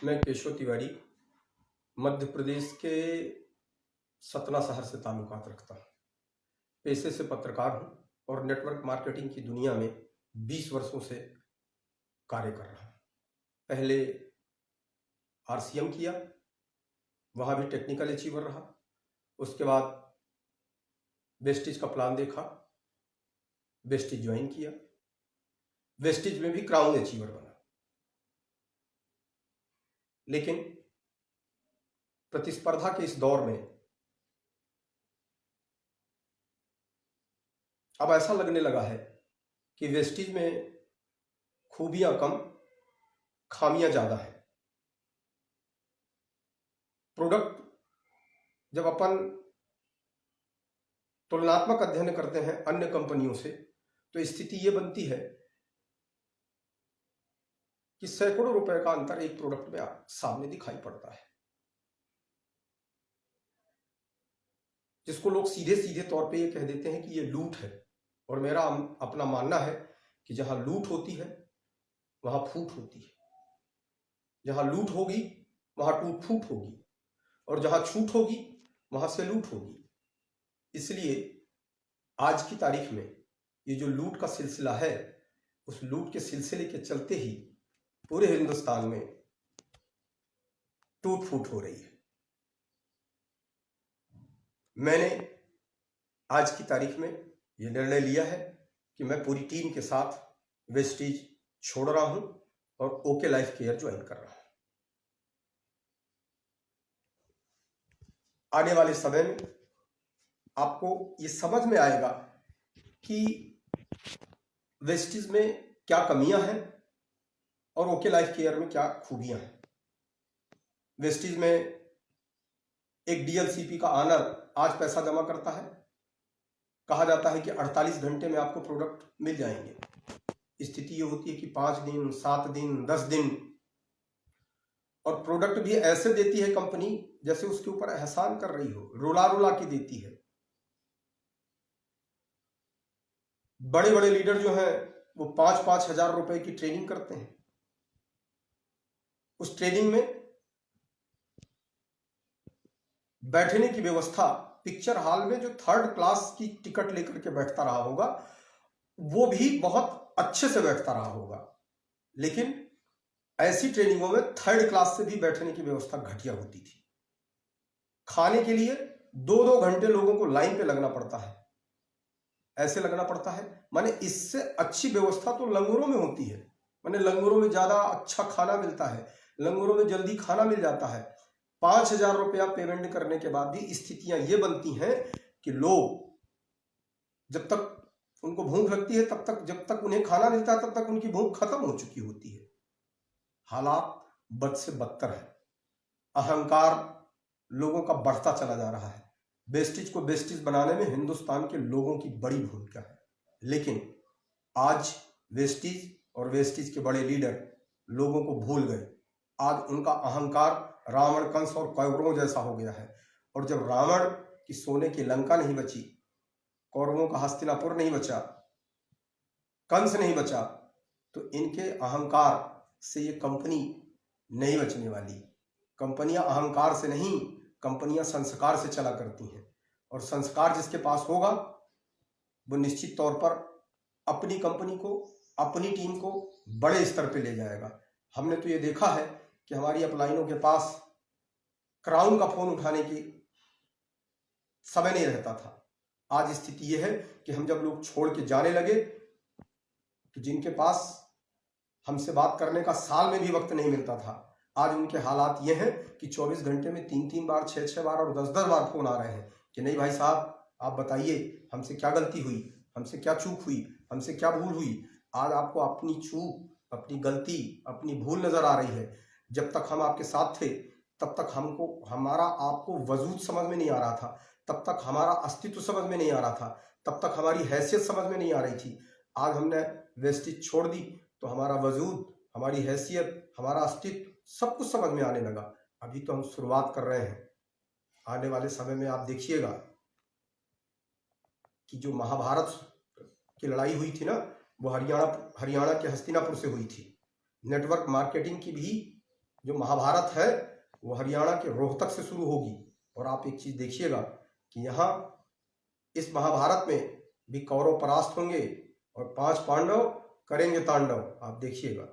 मैं केशव तिवारी मध्य प्रदेश के सतना शहर से ताल्लुकात रखता हूँ। पेशे से पत्रकार हूँ और नेटवर्क मार्केटिंग की दुनिया में 20 वर्षों से कार्य कर रहा हूँ। पहले RCM किया, वहाँ भी टेक्निकल अचीवर रहा। उसके बाद वेस्टिज का प्लान देखा, वेस्टिज ज्वाइन किया, वेस्टिज में भी क्राउन अचीवर बना। लेकिन प्रतिस्पर्धा के इस दौर में अब ऐसा लगने लगा है कि वेस्टिज में खूबियां कम, खामियां ज्यादा है। प्रोडक्ट जब अपन तुलनात्मक अध्ययन करते हैं अन्य कंपनियों से, तो स्थिति ये बनती है कि सैकड़ों रुपए का अंतर एक प्रोडक्ट में सामने दिखाई पड़ता है, जिसको लोग सीधे सीधे तौर पे ये कह देते हैं कि ये लूट है। और मेरा अपना मानना है कि जहां लूट होती है वहां फूट होती है। जहां लूट होगी वहां टूट फूट होगी, और जहां छूट होगी वहां से लूट होगी। इसलिए आज की तारीख में ये जो लूट का सिलसिला है, उस लूट के सिलसिले के चलते ही पूरे हिंदुस्तान में टूट फूट हो रही है। मैंने आज की तारीख में ये निर्णय लिया है कि मैं पूरी टीम के साथ वेस्टिज छोड़ रहा हूं और ओके लाइफ केयर ज्वाइन कर रहा हूं। आने वाले समय में आपको ये समझ में आएगा कि वेस्टिज में क्या कमियां हैं और ओके लाइफ केयर में क्या खूबियां हैं। वेस्टिज में एक DLCP का ऑनर आज पैसा जमा करता है, कहा जाता है कि 48 घंटे में आपको प्रोडक्ट मिल जाएंगे। स्थिति ये होती है कि 5 दिन, 7 दिन, 10 दिन, और प्रोडक्ट भी ऐसे देती है कंपनी जैसे उसके ऊपर एहसान कर रही हो, रुला रुला के देती है। बड़े बड़े लीडर जो हैं वो 5-5 हजार रुपए की ट्रेनिंग करते हैं। उस ट्रेनिंग में बैठने की व्यवस्था पिक्चर हॉल में जो 3rd क्लास की टिकट लेकर के बैठता रहा होगा, वो भी बहुत अच्छे से बैठता रहा होगा। लेकिन ऐसी ट्रेनिंगों में 3rd क्लास से भी बैठने की व्यवस्था घटिया होती थी। खाने के लिए 2-2 घंटे लोगों को लाइन पे लगना पड़ता है। ऐसे लगना पड़ता है, माने इससे अच्छी व्यवस्था तो लंगरों में होती है। माने लंगरों में ज्यादा अच्छा खाना मिलता है, लंगरों में जल्दी खाना मिल जाता है। 5,000 रुपया पेमेंट करने के बाद भी स्थितियां ये बनती हैं कि लोग जब तक उनको भूख लगती है, तब तक, जब तक उन्हें खाना मिलता है, तब तक उनकी भूख खत्म हो चुकी होती है। हालात बद से बदतर है। अहंकार लोगों का बढ़ता चला जा रहा है। वेस्टिज को वेस्टिज बनाने में हिंदुस्तान के लोगों की बड़ी भूमिका है। लेकिन आज वेस्टिज और वेस्टिज के बड़े लीडर लोगों को भूल गए। आज उनका अहंकार रावण, कंस और कौरवों जैसा हो गया है। और जब रावण की सोने की लंका नहीं बची, कौरवों का हस्तिनापुर नहीं बचा, कंस नहीं बचा, तो इनके अहंकार से ये कंपनी नहीं बचने वाली। कंपनियां अहंकार से नहीं, कंपनियां संस्कार से चला करती हैं। और संस्कार जिसके पास होगा वो निश्चित तौर पर अपनी कंपनी को, अपनी टीम को बड़े स्तर पे ले जाएगा। हमने तो ये देखा है कि हमारी अपलाइनों के पास क्राउन का फोन उठाने की समय नहीं रहता था। आज स्थिति यह है कि हम जब लोग छोड़ के जाने लगे, तो जिनके पास हमसे बात करने का साल में भी वक्त नहीं मिलता था, आज उनके हालात ये हैं कि 24 घंटे में 3-3 बार, 6-6 बार और 10-10 बार फोन आ रहे हैं कि नहीं भाई साहब, आप बताइए हमसे क्या गलती हुई, हमसे क्या चूक हुई, हमसे क्या भूल हुई। आज आपको अपनी चूक, अपनी गलती, अपनी भूल नजर आ रही है। जब तक हम आपके साथ थे तब तक हमको, हमारा आपको वजूद समझ में नहीं आ रहा था, तब तक हमारा अस्तित्व समझ में नहीं आ रहा था, तब तक हमारी हैसियत समझ में नहीं आ रही थी। आज हमने वेस्टिज छोड़ दी तो हमारा वजूद, हमारी हैसियत, हमारा अस्तित्व सब कुछ समझ में आने लगा। अभी तो हम शुरुआत कर रहे हैं। आने वाले समय में आप देखिएगा कि जो महाभारत की लड़ाई हुई थी ना, वो हरियाणा के हस्तिनापुर से हुई थी। नेटवर्क मार्केटिंग की भी जो महाभारत है वो हरियाणा के रोहतक से शुरू होगी। और आप एक चीज देखिएगा कि यहाँ इस महाभारत में भी कौरव परास्त होंगे और 5 पांडव करेंगे तांडव। आप देखिएगा।